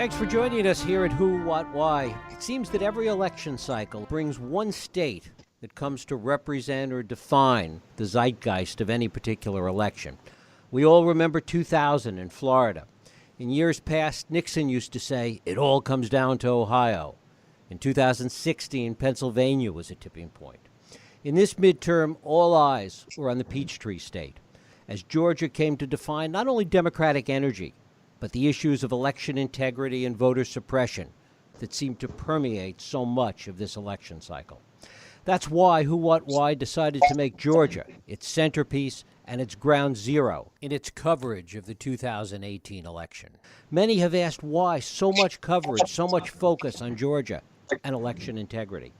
Thanks for joining us here at Who, What, Why. It seems that every election cycle brings one state that comes to represent or define the zeitgeist of any particular election. We all remember 2000 in Florida. In years past, Nixon used to say, it all comes down to Ohio. In 2016, Pennsylvania was a tipping point. In this midterm, all eyes were on the Peachtree State, as Georgia came to define not only Democratic energy, but the issues of election integrity and voter suppression that seem to permeate so much of this election cycle. That's why Who, What, Why decided to make Georgia its centerpiece and its ground zero in its coverage of the 2018 election. Many have asked why so much coverage, so much focus on Georgia and election integrity.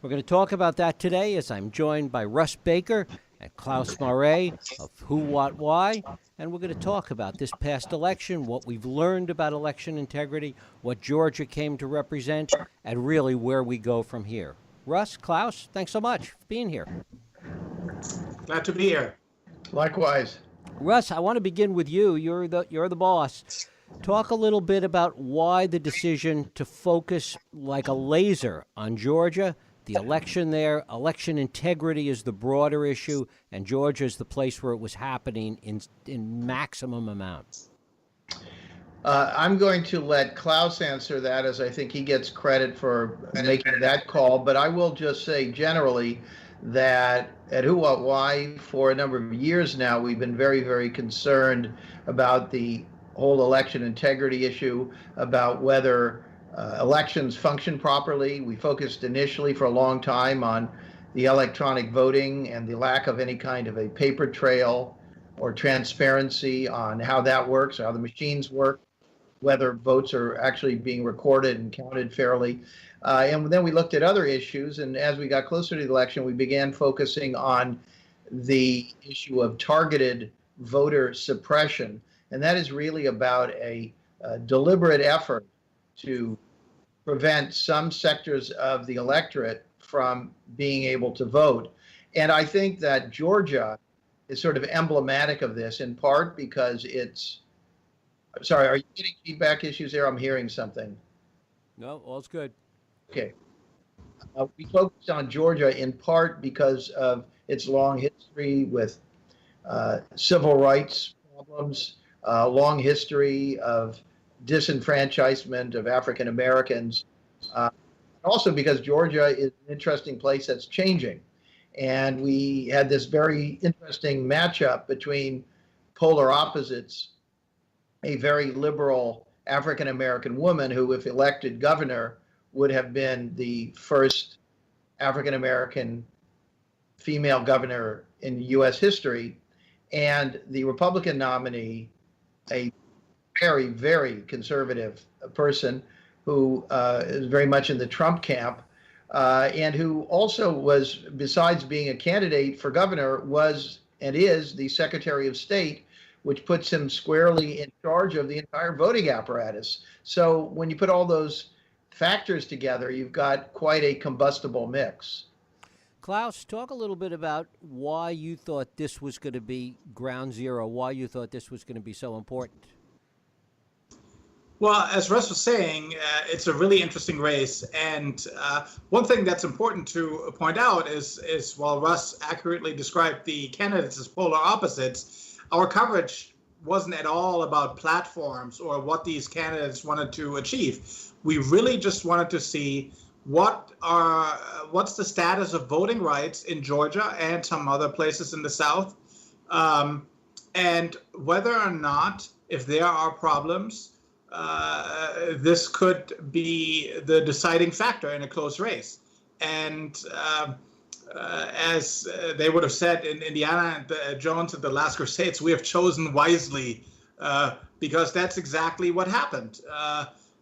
We're going to talk about that today as I'm joined by Russ Baker and Klaus Marre of Who, What, Why. And we're going to talk about this past election, what we've learned about election integrity, what Georgia came to represent, and really where we go from here. Russ, Klaus, thanks so much for being here. Glad to be here. Likewise. Russ, I want to begin with you. You're the boss. Talk a little bit about why the decision to focus like a laser on Georgia. The election there, election integrity is the broader issue, and Georgia is the place where it was happening in maximum amount. I'm going to let Klaus answer that, as I think he gets credit for making that call. But I will just say generally that at Who, What, Why, for a number of years now, we've been very, very concerned about the whole election integrity issue, about whether elections function properly. We focused initially for a long time on the electronic voting and the lack of any kind of a paper trail or transparency on how that works, how the machines work, whether votes are actually being recorded and counted fairly. And then we looked at other issues, and as we got closer to the election, we began focusing on the issue of targeted voter suppression. And that is really about a deliberate effort to prevent some sectors of the electorate from being able to vote. And I think that Georgia is sort of emblematic of this, in part because it's, sorry, are you getting feedback issues there? I'm hearing something. No, all's good. Okay. We focused on Georgia in part because of its long history with civil rights problems, long history of disenfranchisement of African Americans, also because Georgia is an interesting place that's changing. And we had this very interesting matchup between polar opposites, a very liberal African American woman who, if elected governor, would have been the first African American female governor in U.S. history, and the Republican nominee, a very, very conservative person who is very much in the Trump camp, and who also was, besides being a candidate for governor, was and is the Secretary of State, which puts him squarely in charge of the entire voting apparatus. So when you put all those factors together, you've got quite a combustible mix. Klaus, talk a little bit about why you thought this was going to be ground zero, why you thought this was going to be so important. Well, as Russ was saying, it's a really interesting race. And one thing that's important to point out is while Russ accurately described the candidates as polar opposites, our coverage wasn't at all about platforms or what these candidates wanted to achieve. We really just wanted to see what's the status of voting rights in Georgia and some other places in the South, and whether or not, if there are problems, this could be the deciding factor in a close race. And as they would have said in Indiana Jones and the Last Crusades, we have chosen wisely, because that's exactly what happened.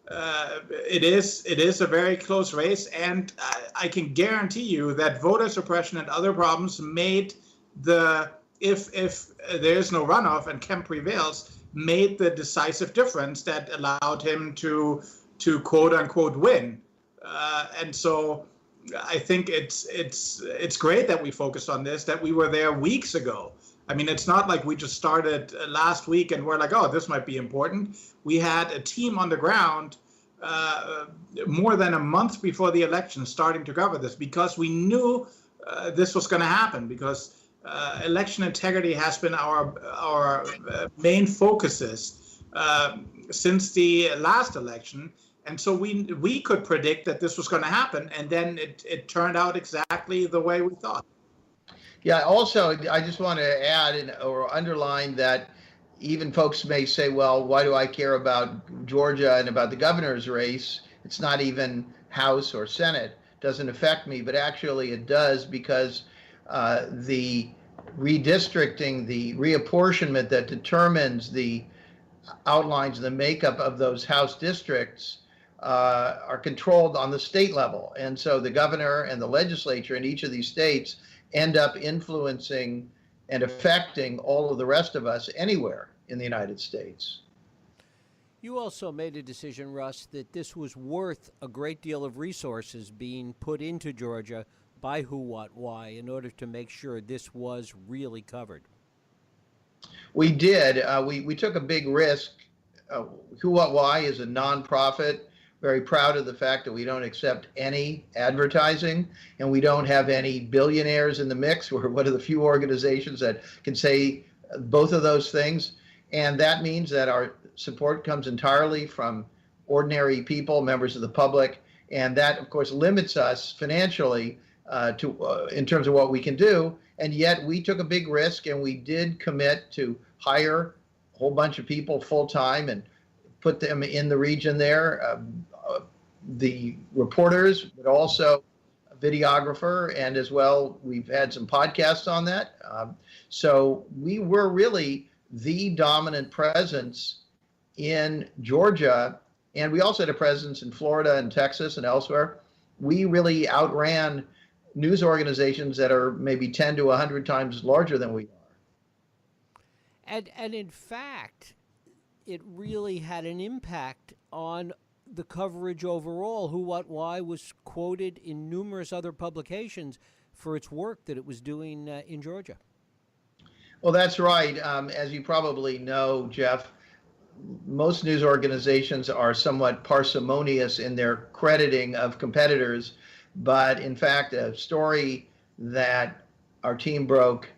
It is a very close race, and I can guarantee you that voter suppression and other problems made if there's no runoff and Kemp prevails, made the decisive difference that allowed him to quote unquote win. And so I think it's great that we focused on this, that we were there weeks ago. I mean, it's not like we just started last week and we're like, oh, this might be important. We had a team on the ground more than a month before the election, starting to cover this because we knew this was going to happen, because election integrity has been our main focuses since the last election. And so we could predict that this was going to happen, and then it turned out exactly the way we thought. Yeah, also, I just want to add or underline that even folks may say, well, why do I care about Georgia and about the governor's race? It's not even House or Senate. It doesn't affect me, but actually it does, because the redistricting, the reapportionment that determines the outlines, the makeup of those House districts are controlled on the state level. And so the governor and the legislature in each of these states end up influencing and affecting all of the rest of us anywhere in the United States. You also made a decision, Russ, that this was worth a great deal of resources being put into Georgia by WhoWhatWhy in order to make sure this was really covered. We did. We took a big risk. WhoWhatWhy is a nonprofit. Very proud of the fact that we don't accept any advertising, and we don't have any billionaires in the mix. We're one of the few organizations that can say both of those things. And that means that our support comes entirely from ordinary people, members of the public. And that, of course, limits us financially in terms of what we can do. And yet we took a big risk, and we did commit to hire a whole bunch of people full time and put them in the region there. The reporters, but also a videographer, and as well, we've had some podcasts on that. So we were really the dominant presence in Georgia, and we also had a presence in Florida and Texas and elsewhere. We really outran news organizations that are maybe 10 to 100 times larger than we are. And in fact, it really had an impact on the coverage overall. WhoWhatWhy was quoted in numerous other publications for its work that it was doing in Georgia. Well, that's right. As you probably know, Jeff, most news organizations are somewhat parsimonious in their crediting of competitors. But in fact, a story that our team broke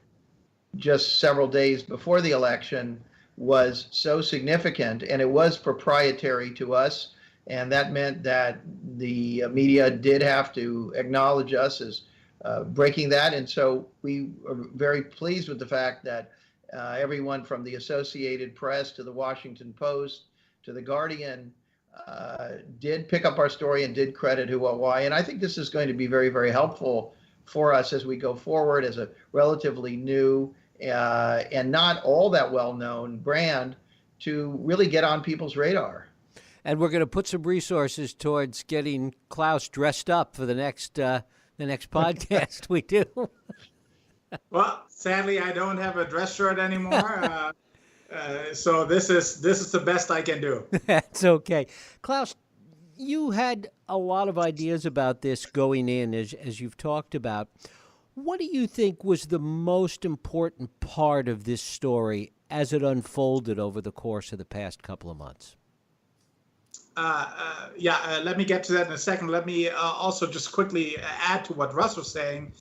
just several days before the election was so significant, and it was proprietary to us. And that meant that the media did have to acknowledge us as breaking that. And so we are very pleased with the fact that everyone from the Associated Press to the Washington Post to the Guardian did pick up our story and did credit WhoWhatWhy. And I think this is going to be very, very helpful for us as we go forward as a relatively new and not all that well-known brand to really get on people's radar. And we're going to put some resources towards getting Klaus dressed up for the next podcast we do. Well, sadly, I don't have a dress shirt anymore, so this is the best I can do. That's okay. Klaus, you had a lot of ideas about this going in, as you've talked about. What do you think was the most important part of this story as it unfolded over the course of the past couple of months? Let me get to that in a second. Let me also just quickly add to what Russ was saying,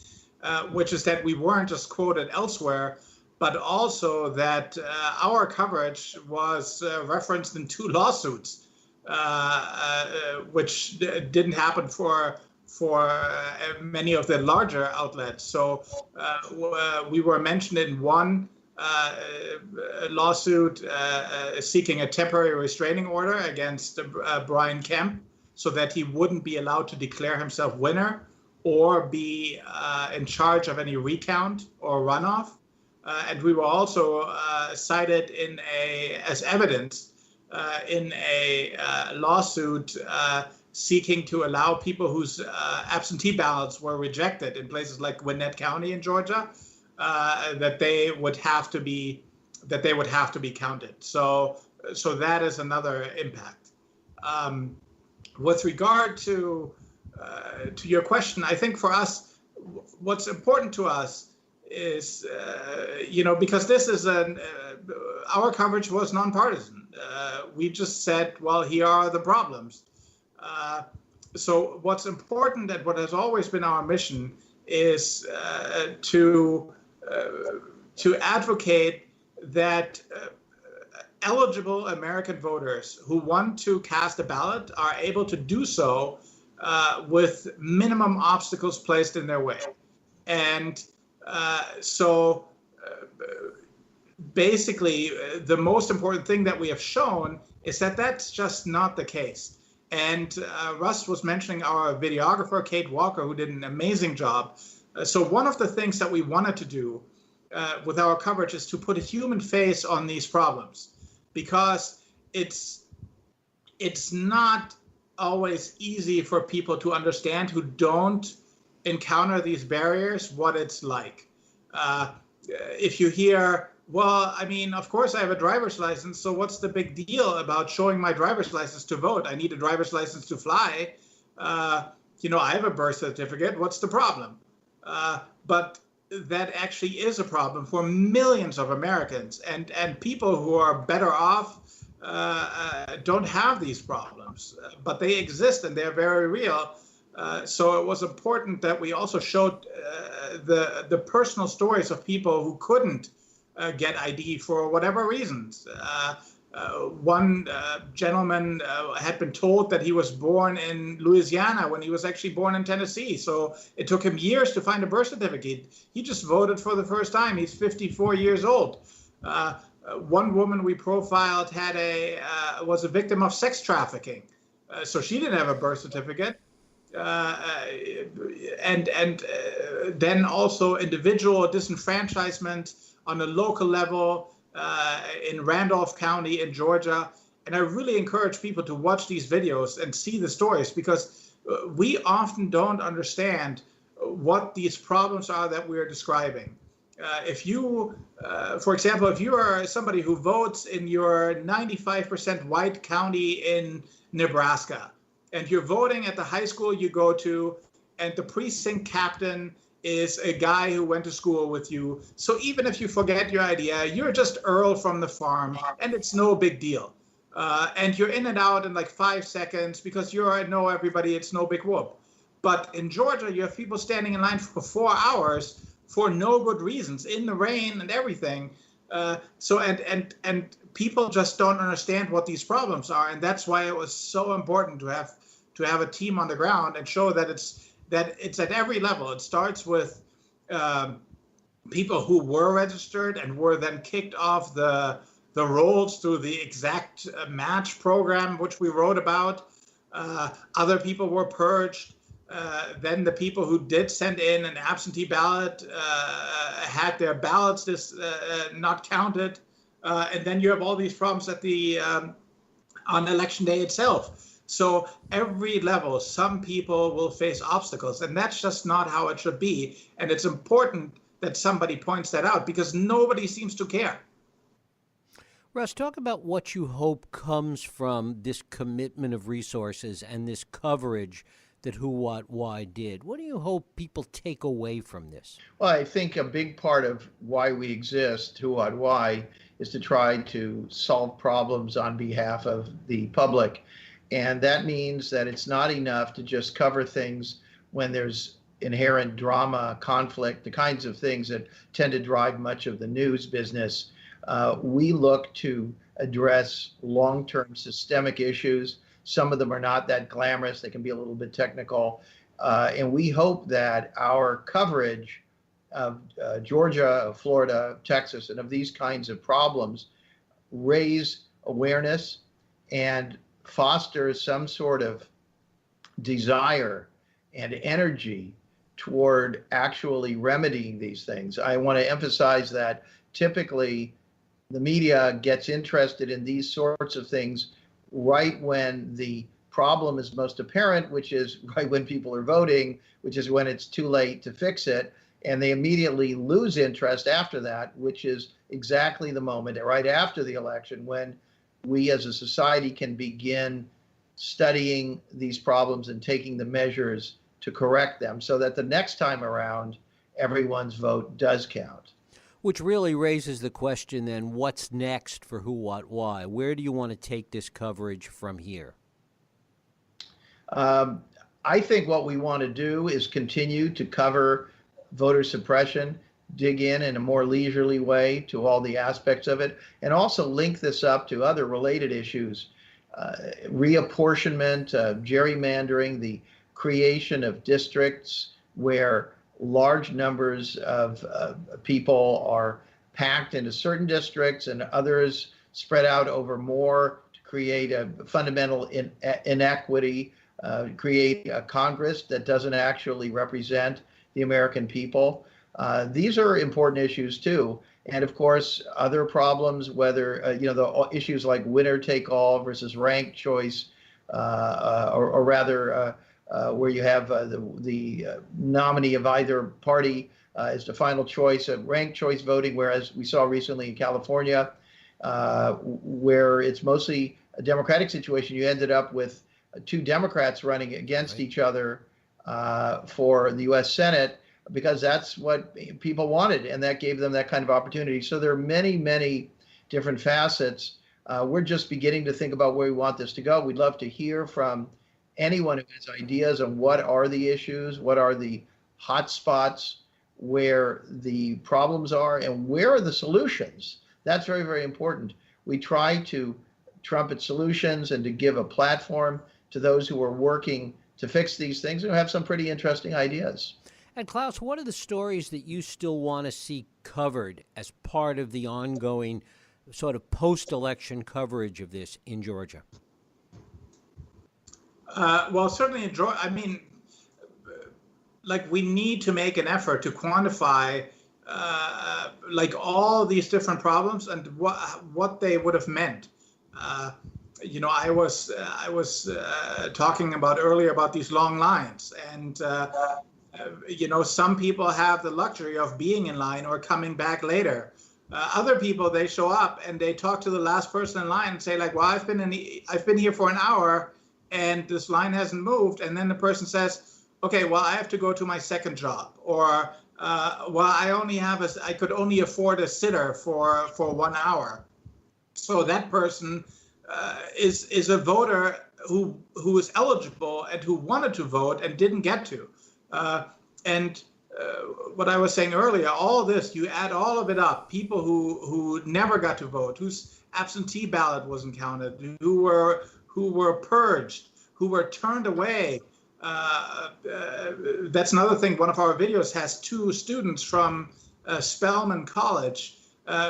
which is that we weren't just quoted elsewhere, but also that our coverage was referenced in 2 lawsuits, which didn't happen for many of the larger outlets. So we were mentioned in one lawsuit seeking a temporary restraining order against Brian Kemp so that he wouldn't be allowed to declare himself winner or be in charge of any recount or runoff. And we were also cited as evidence in a lawsuit seeking to allow people whose absentee ballots were rejected in places like Gwinnett County in Georgia, that they would have to be counted. So that is another impact. With regard to your question, I think for us, what's important to us is, because this is our coverage was nonpartisan. We just said, well, here are the problems. So what's important and what has always been our mission is to advocate that eligible American voters who want to cast a ballot are able to do so with minimum obstacles placed in their way. And so basically, the most important thing that we have shown is that that's just not the case. And Russ was mentioning our videographer, Kate Walker, who did an amazing job. So one of the things that we wanted to do with our coverage is to put a human face on these problems, because it's not always easy for people to understand who don't encounter these barriers what it's like. If you hear, well, I mean, of course I have a driver's license, so what's the big deal about showing my driver's license to vote? I need a driver's license to fly. I have a birth certificate. What's the problem? But that actually is a problem for millions of Americans, and people who are better off don't have these problems, but they exist and they're very real. So it was important that we also showed the personal stories of people who couldn't get ID for whatever reasons. One gentleman had been told that he was born in Louisiana when he was actually born in Tennessee. So it took him years to find a birth certificate. He just voted for the first time. He's 54 years old. One woman we profiled was a victim of sex trafficking. So she didn't have a birth certificate. And then also individual disenfranchisement on a local level in Randolph County in Georgia. And I really encourage people to watch these videos and see the stories, because we often don't understand what these problems are that we're describing. If you, for example, if you are somebody who votes in your 95% white county in Nebraska, and you're voting at the high school you go to, and the precinct captain is a guy who went to school with you. So even if you forget your idea, you're just Earl from the farm, and it's no big deal. And you're in and out in like 5 seconds because you know everybody, it's no big whoop. But in Georgia, you have people standing in line for 4 hours for no good reasons, in the rain and everything. So people just don't understand what these problems are, and that's why it was so important to have a team on the ground and show that it's at every level. It starts with people who were registered and were then kicked off the rolls through the exact match program, which we wrote about. Other people were purged. Then the people who did send in an absentee ballot had their ballots not counted. And then you have all these problems on election day itself. So every level, some people will face obstacles, and that's just not how it should be. And it's important that somebody points that out, because nobody seems to care. Russ, talk about what you hope comes from this commitment of resources and this coverage that WhoWhatWhy did. What do you hope people take away from this? Well, I think a big part of why we exist, WhoWhatWhy, is to try to solve problems on behalf of the public. And that means that it's not enough to just cover things when there's inherent drama, conflict, the kinds of things that tend to drive much of the news business. We look to address long-term systemic issues. Some of them are not that glamorous. They can be a little bit technical. And we hope that our coverage of Georgia, of Florida, of Texas, and of these kinds of problems raise awareness and foster some sort of desire and energy toward actually remedying these things. I want to emphasize that typically the media gets interested in these sorts of things right when the problem is most apparent, which is right when people are voting, which is when it's too late to fix it. And they immediately lose interest after that, which is exactly the moment right after the election when we as a society can begin studying these problems and taking the measures to correct them so that the next time around, everyone's vote does count. Which really raises the question then, what's next for WhoWhatWhy? Where do you want to take this coverage from here? I think what we want to do is continue to cover voter suppression, dig in a more leisurely way to all the aspects of it, and also link this up to other related issues, reapportionment, gerrymandering, the creation of districts where large numbers of people are packed into certain districts and others spread out over more to create a fundamental inequity, create a Congress that doesn't actually represent the American people. These are important issues too. And of course, other problems, whether, the issues like winner take all versus ranked choice, or rather, where you have the nominee of either party is the final choice of ranked choice voting, whereas we saw recently in California, where it's mostly a Democratic situation, you ended up with two Democrats running against each other for the U.S. Senate, because that's what people wanted, and that gave them that kind of opportunity. So there are many, many different facets. We're just beginning to think about where we want this to go. We'd love to hear from anyone who has ideas on what are the issues, what are the hot spots, where the problems are, and where are the solutions. That's very, very important. We try to trumpet solutions and to give a platform to those who are working to fix these things and who have some pretty interesting ideas. And Klaus, what are the stories that you still want to see covered as part of the ongoing sort of post-election coverage of this in Georgia? Well, certainly in Georgia, I mean, like we need to make an effort to quantify like all these different problems and what they would have meant. I was talking about earlier about these long lines, and some people have the luxury of being in line or coming back later. Other people, they show up and they talk to the last person in line and say like, well, I've been here for an hour and this line hasn't moved. And then the person says, okay, well, I have to go to my second job, or well, I could only afford a sitter for 1 hour. So that person is a voter who is eligible and who wanted to vote and didn't get to. What I was saying earlier, all this, you add all of it up, people who never got to vote, whose absentee ballot wasn't counted, who were purged, who were turned away. That's another thing. One of our videos has two students from Spelman College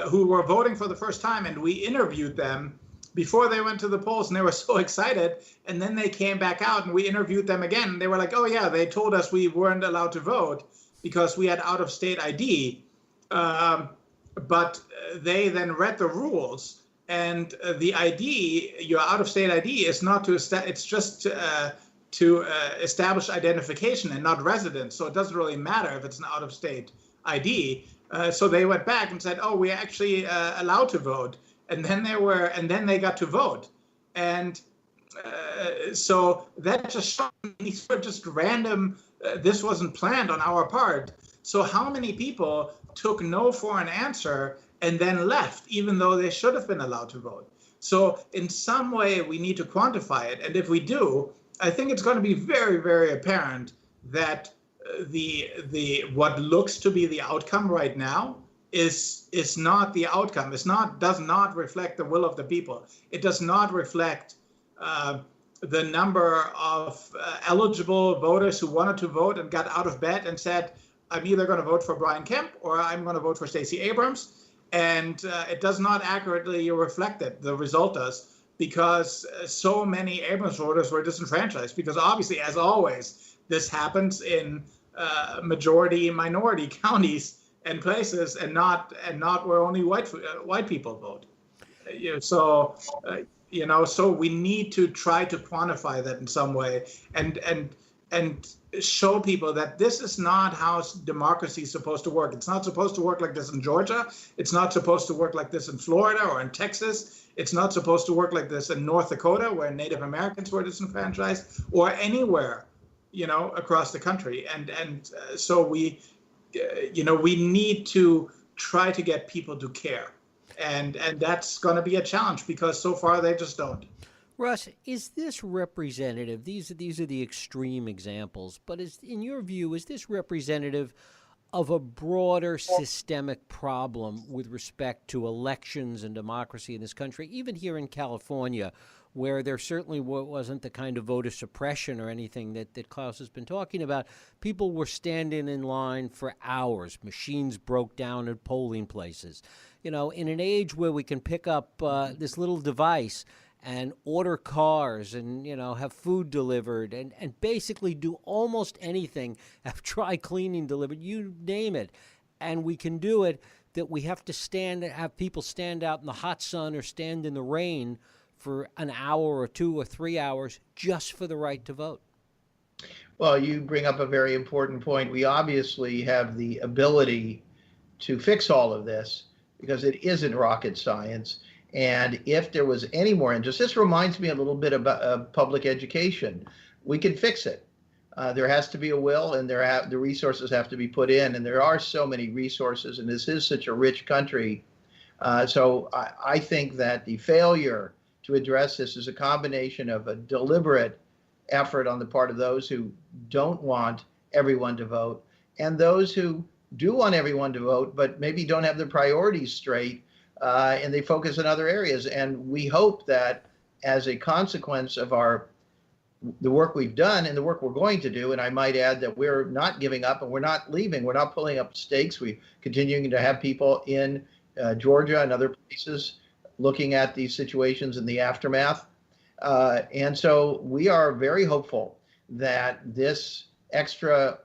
who were voting for the first time, and we interviewed them before they went to the polls, and they were so excited. And then they came back out and we interviewed them again. And they were like, oh yeah, they told us we weren't allowed to vote because we had out-of-state ID. But they then read the rules, and the ID, your out-of-state ID, is not to it's just to establish identification and not residence. So it doesn't really matter if it's an out-of-state ID. So they went back and said, oh, we're actually allowed to vote. And then they got to vote. And so that just shocked me. These were just random, this wasn't planned on our part. So how many people took no for an answer and then left, even though they should have been allowed to vote? So in some way, we need to quantify it. And if we do, I think it's going to be very, very apparent that the what looks to be the outcome right now is not the outcome. Does not reflect the will of the people. It does not reflect the number of eligible voters who wanted to vote and got out of bed and said, I'm either going to vote for Brian Kemp or I'm going to vote for Stacey Abrams. And it does not accurately reflect it. The result does, because so many Abrams voters were disenfranchised. Because obviously, as always, this happens in majority minority counties and places, and not where only white people vote. So we need to try to quantify that in some way, and show people that this is not how democracy is supposed to work. It's not supposed to work like this in Georgia. It's not supposed to work like this in Florida or in Texas. It's not supposed to work like this in North Dakota, where Native Americans were disenfranchised, or anywhere, across the country. And so we need to try to get people to care. And that's going to be a challenge, because so far they just don't. Russ, is this representative? These are the extreme examples, but in your view, is this representative of a broader systemic problem with respect to elections and democracy in this country, even here in California, where there certainly wasn't the kind of voter suppression or anything that Klaus has been talking about? People were standing in line for hours. Machines broke down at polling places. You know, in an age where we can pick up this little device and order cars and, you know, have food delivered and basically do almost anything, have dry cleaning delivered, you name it. And we can do it, that we have to have people stand out in the hot sun or stand in the rain for an hour or 2 or 3 hours just for the right to vote. Well, you bring up a very important point. We obviously have the ability to fix all of this because it isn't rocket science. And if there was any more interest, this reminds me a little bit about public education. We can fix it. There has to be a will, and the resources have to be put in. And there are so many resources, and this is such a rich country. So I think that the failure to address this is a combination of a deliberate effort on the part of those who don't want everyone to vote, and those who do want everyone to vote, but maybe don't have their priorities straight. And they focus in other areas. And we hope that as a consequence of the work we've done and the work we're going to do, and I might add that we're not giving up and we're not leaving, we're not pulling up stakes. We're continuing to have people in Georgia and other places looking at these situations in the aftermath. And so we are very hopeful that this extra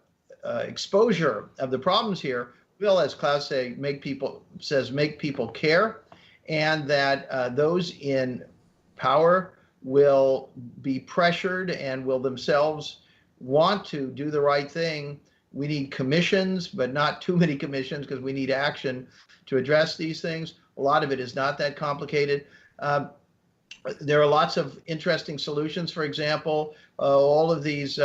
exposure of the problems here will, as Klaus make people care, and that those in power will be pressured and will themselves want to do the right thing. We need commissions, but not too many commissions, because we need action to address these things. A lot of it is not that complicated. There are lots of interesting solutions. For example, all of these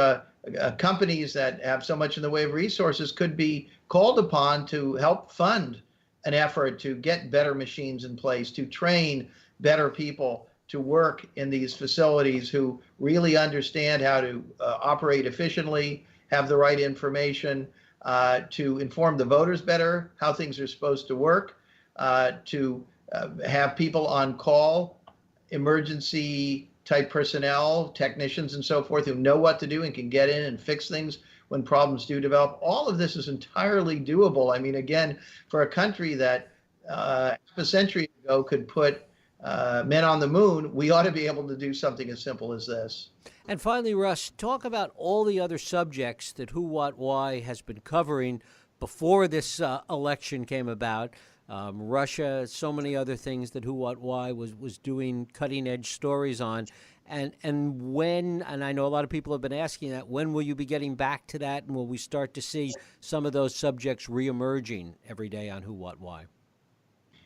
companies that have so much in the way of resources could be called upon to help fund an effort to get better machines in place, to train better people to work in these facilities who really understand how to operate efficiently, have the right information, to inform the voters better how things are supposed to work, to have people on call, emergency type personnel, technicians and so forth, who know what to do and can get in and fix things when problems do develop. All of this is entirely doable. I mean, again, for a country that half a century ago could put men on the moon, we ought to be able to do something as simple as this. And finally, Russ, talk about all the other subjects that Who, What, Why has been covering before this election came about. Russia, so many other things that Who, What, Why was doing cutting-edge stories on. And when, and I know a lot of people have been asking that, when will you be getting back to that, and will we start to see some of those subjects reemerging every day on Who, What, Why?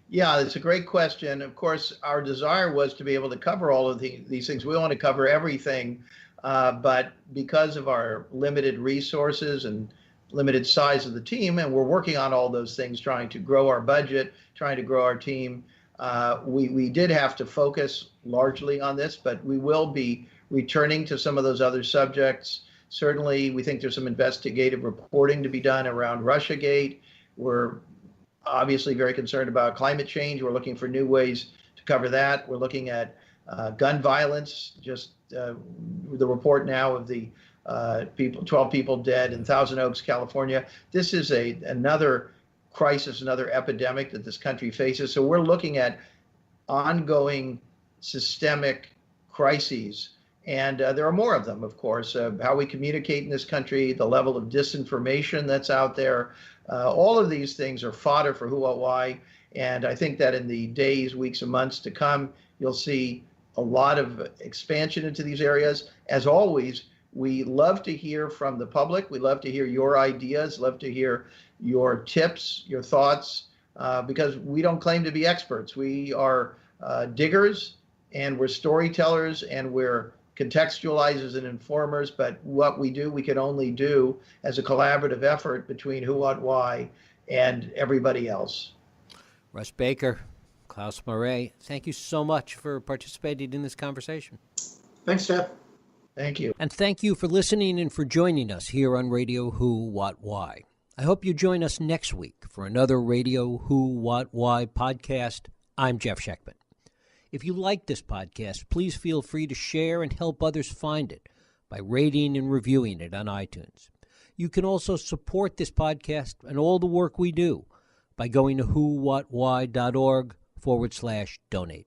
Yeah, it's a great question. Of course, our desire was to be able to cover all of these things. We want to cover everything, but because of our limited resources and limited size of the team, and we're working on all those things, trying to grow our budget, trying to grow our team, we did have to focus largely on this, but we will be returning to some of those other subjects. Certainly, we think there's some investigative reporting to be done around Russiagate. We're obviously very concerned about climate change. We're looking for new ways to cover that. We're looking at gun violence, just the report now of the 12 people dead in Thousand Oaks, California. This is another crisis, another epidemic that this country faces. So we're looking at ongoing systemic crises. And there are more of them, of course. How we communicate in this country, the level of disinformation that's out there. All of these things are fodder for Who, What, Why. And I think that in the days, weeks, and months to come, you'll see a lot of expansion into these areas. As always, we love to hear from the public. We love to hear your ideas, love to hear your tips, your thoughts, because we don't claim to be experts. We are diggers, and we're storytellers, and we're contextualizers and informers, but what we do, we can only do as a collaborative effort between Who, What, Why, and everybody else. Russ Baker, Klaus Marre, thank you so much for participating in this conversation. Thanks, Jeff. Thank you. And thank you for listening and for joining us here on Radio Who, What, Why. I hope you join us next week for another Radio Who, What, Why podcast. I'm Jeff Schechtman. If you like this podcast, please feel free to share and help others find it by rating and reviewing it on iTunes. You can also support this podcast and all the work we do by going to whowhatwhy.org/donate.